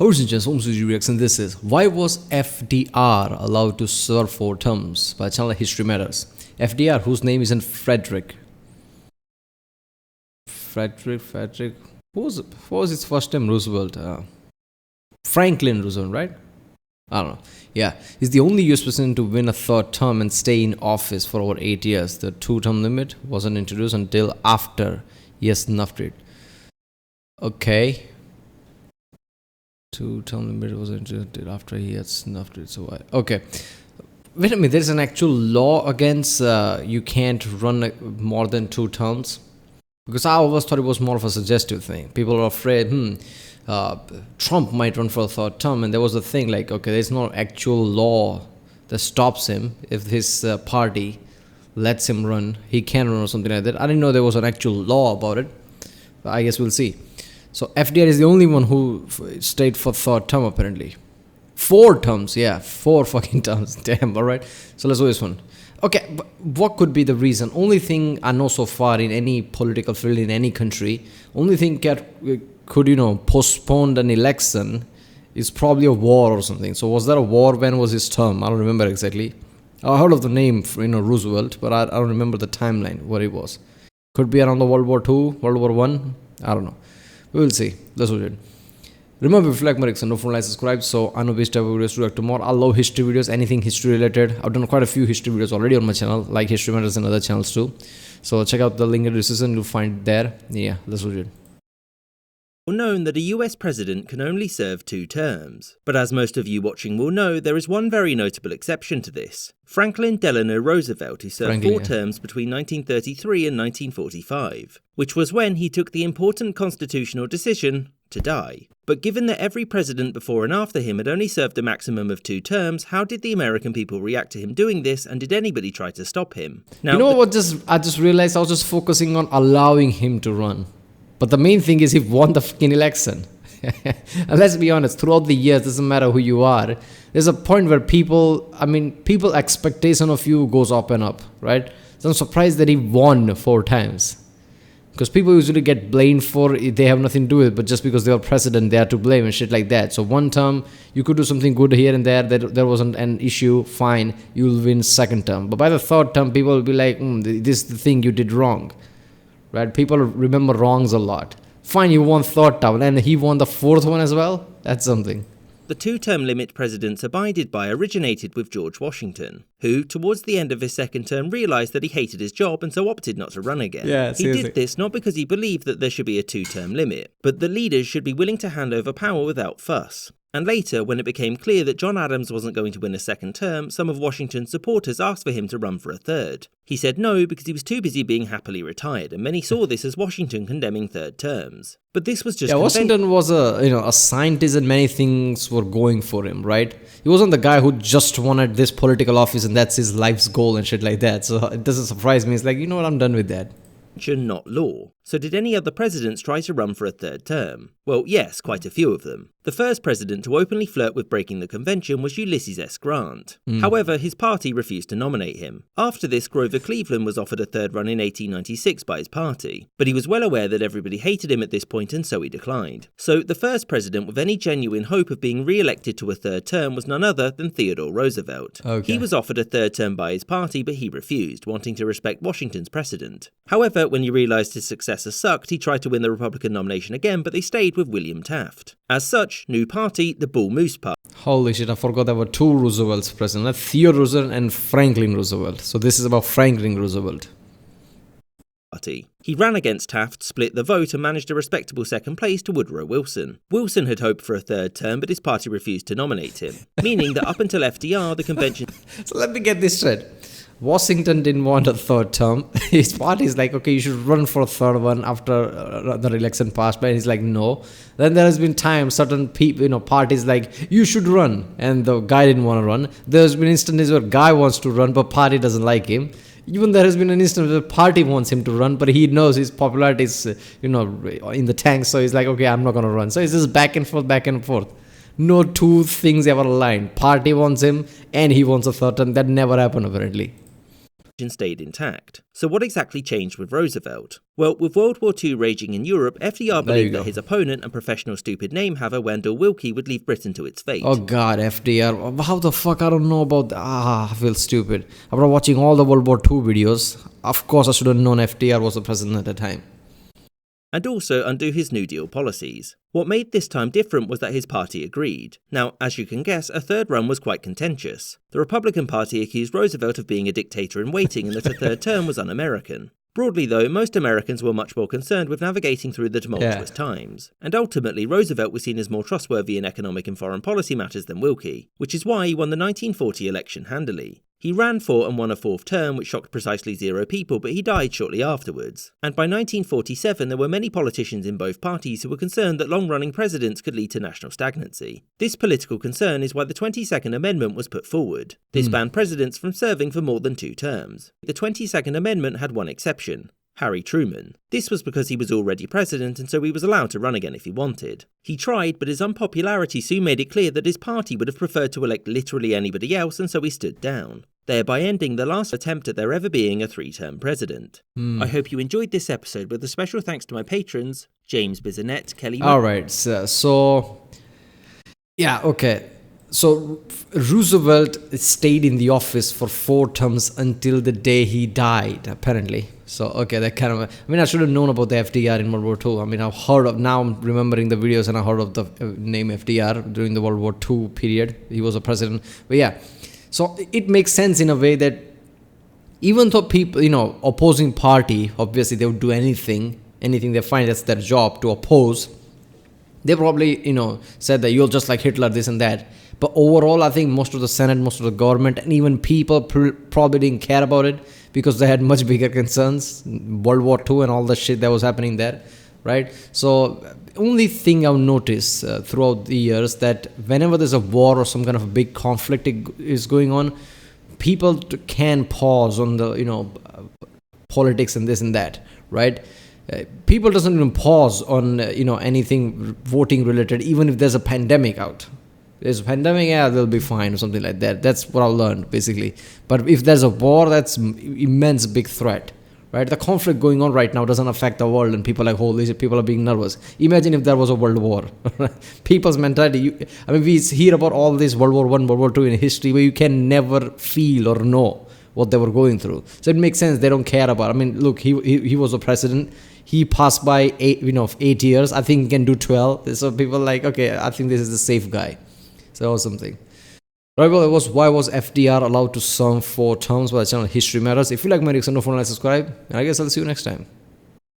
Just Home reaction. This is why was FDR allowed to serve 4 terms by channel History Matters. FDR, whose name isn't Frederick. Frederick. What was his first name? Roosevelt. Franklin Roosevelt, right? I don't know. Yeah, he's the only US president to win a 3rd term and stay in office for over 8 years. The 2-term limit wasn't introduced until after he has snuffed it. Okay. 2-term limit was introduced after he had snuffed it. So why? Okay. Wait a minute. There's an actual law against you can't run more than 2 terms. Because I always thought it was more of a suggestive thing. People are afraid, Trump might run for a 3rd term, and there was a thing like, okay, there's no actual law that stops him. If his party lets him run, he can run or something like that. I didn't know there was an actual law about it, but I guess we'll see. So FDR is the only one who stayed for 3rd term apparently. 4 terms, yeah, 4 fucking terms. Damn, all right. So let's do this one. Okay, but what could be the reason? Only thing I know so far in any political field in any country, only thing could postpone an election is probably a war or something. So was there a war? When was his term? I don't remember exactly. I heard of the name, Roosevelt, but I don't remember the timeline, what it was. Could be around the World War II, World War One. I don't know. We will see. Let's do it. Remember, if you like my reaction, don't forget to like, subscribe. So I know which type of videos to react to more. I love history videos, anything history related. I've done quite a few history videos already on my channel, like History Matters and other channels too. So check out the link in the description. You'll find it there. Yeah, let's do it. Known that a US president can only serve 2 terms. But as most of you watching will know, there is one very notable exception to this. Franklin Delano Roosevelt, who served 4 terms between 1933 and 1945, which was when he took the important constitutional decision to die. But given that every president before and after him had only served a maximum of 2 terms, how did the American people react to him doing this, and did anybody try to stop him? Now, I just realized I was just focusing on allowing him to run. But the main thing is he won the fucking election. And let's be honest, throughout the years, doesn't matter who you are, there's a point where people expectation of you goes up and up, right? So I'm surprised that he won 4 times. Because people usually get blamed for they have nothing to do with it, but just because they are president, they are to blame and shit like that. So 1 term, you could do something good here and there, there wasn't an issue, fine, you'll win 2nd term. But by the 3rd term, people will be like, this is the thing you did wrong. Right? People remember wrongs a lot. Fine, you won 3rd term, and he won the 4th one as well? That's something. The 2-term limit presidents abided by originated with George Washington, who, towards the end of his 2nd term, realised that he hated his job and so opted not to run again. Yeah, he did this not because he believed that there should be a 2-term limit, but that leaders should be willing to hand over power without fuss. And later, when it became clear that John Adams wasn't going to win a 2nd term, some of Washington's supporters asked for him to run for a 3rd. He said no because he was too busy being happily retired, and many saw this as Washington condemning 3rd terms. But this was just Washington was a scientist, and many things were going for him, right? He wasn't the guy who just wanted this political office and that's his life's goal and shit like that. So it doesn't surprise me. It's like, I'm done with that. Not law. So did any other presidents try to run for a 3rd term? Well, yes, quite a few of them. The first president to openly flirt with breaking the convention was Ulysses S. Grant. However, his party refused to nominate him. After this, Grover Cleveland was offered a 3rd run in 1896 by his party, but he was well aware that everybody hated him at this point and so he declined. So the first president with any genuine hope of being re-elected to a 3rd term was none other than Theodore Roosevelt. Okay. He was offered a 3rd term by his party, but he refused, wanting to respect Washington's precedent. However, when he realised his successor sucked, he tried to win the Republican nomination again, but they stayed with William Taft. As such, new party, the Bull Moose Party. Holy shit, I forgot there were 2 Roosevelts present. Theodore Roosevelt and Franklin Roosevelt. So this is about Franklin Roosevelt. He ran against Taft, split the vote, and managed a respectable 2nd place to Woodrow Wilson. Wilson had hoped for a 3rd term, but his party refused to nominate him, meaning that up until FDR, the convention... So let me get this straight. Washington didn't want a 3rd term. His party is like, okay, you should run for a 3rd one after the election passed by. And he's like, no. Then there has been times certain people, parties like, you should run. And the guy didn't want to run. There's been instances where guy wants to run, but party doesn't like him. Even there has been an instance where party wants him to run, but he knows his popularity is, in the tank. So he's like, okay, I'm not going to run. So it's just back and forth, back and forth. No 2 things ever aligned. Party wants him and he wants a 3rd term. That never happened apparently. stayed intact. So what exactly changed with Roosevelt? Well, with World War II raging in Europe, FDR believed that his opponent and professional stupid name-haver Wendell Willkie would leave Britain to its fate. Oh god, FDR. How the fuck I don't know about that? I feel stupid. After watching all the World War II videos, of course I should have known FDR was the president at the time. And also undo his New Deal policies. What made this time different was that his party agreed. Now, as you can guess, a third run was quite contentious. The Republican Party accused Roosevelt of being a dictator in waiting and that a third term was un-American. Broadly though, most Americans were much more concerned with navigating through the tumultuous times, and ultimately Roosevelt was seen as more trustworthy in economic and foreign policy matters than Willkie, which is why he won the 1940 election handily. He ran for and won a fourth term, which shocked precisely 0 people, but he died shortly afterwards. And by 1947, there were many politicians in both parties who were concerned that long-running presidents could lead to national stagnancy. This political concern is why the 22nd Amendment was put forward. This banned presidents from serving for more than 2 terms. The 22nd Amendment had one exception: Harry Truman. This was because he was already president and so he was allowed to run again if he wanted. He tried, but his unpopularity soon made it clear that his party would have preferred to elect literally anybody else, and so he stood down, thereby ending the last attempt at there ever being a 3-term president. I hope you enjoyed this episode, with a special thanks to my patrons, James Bizanet, Kelly... Alright, so So Roosevelt stayed in the office for 4 terms until the day he died, apparently. So, okay, that kind of... I mean, I should have known about the FDR in World War II. I mean, I've heard of... Now I'm remembering the videos and I heard of the name FDR during the World War II period. He was a president. But yeah, so it makes sense in a way that even though people, opposing party, obviously they would do anything they find that's their job to oppose. They probably, said that you're just like Hitler, this and that. But overall, I think most of the Senate, most of the government, and even people probably didn't care about it because they had much bigger concerns, World War II and all the shit that was happening there, right? So only thing I've noticed throughout the years that whenever there's a war or some kind of a big conflict is going on, people can pause on the, politics and this and that, right? People doesn't even pause on, anything voting related, even if there's a pandemic out. There's a pandemic, they'll be fine or something like that. That's what I learned, basically. But if there's a war, that's immense big threat, right? The conflict going on right now doesn't affect the world and people are like, holy shit, people are being nervous. Imagine if there was a world war. People's mentality, we hear about all this World War I, World War II in history where you can never feel or know what they were going through. So it makes sense they don't care about. Look, he was a president. He passed by 8 years. I think he can do 12. So people are like, okay, I think this is the safe guy. So that was something. Right, well, it was why was FDR allowed to serve 4 terms by the channel History Matters. If you like my reaction, don't forget to subscribe. And I guess I'll see you next time.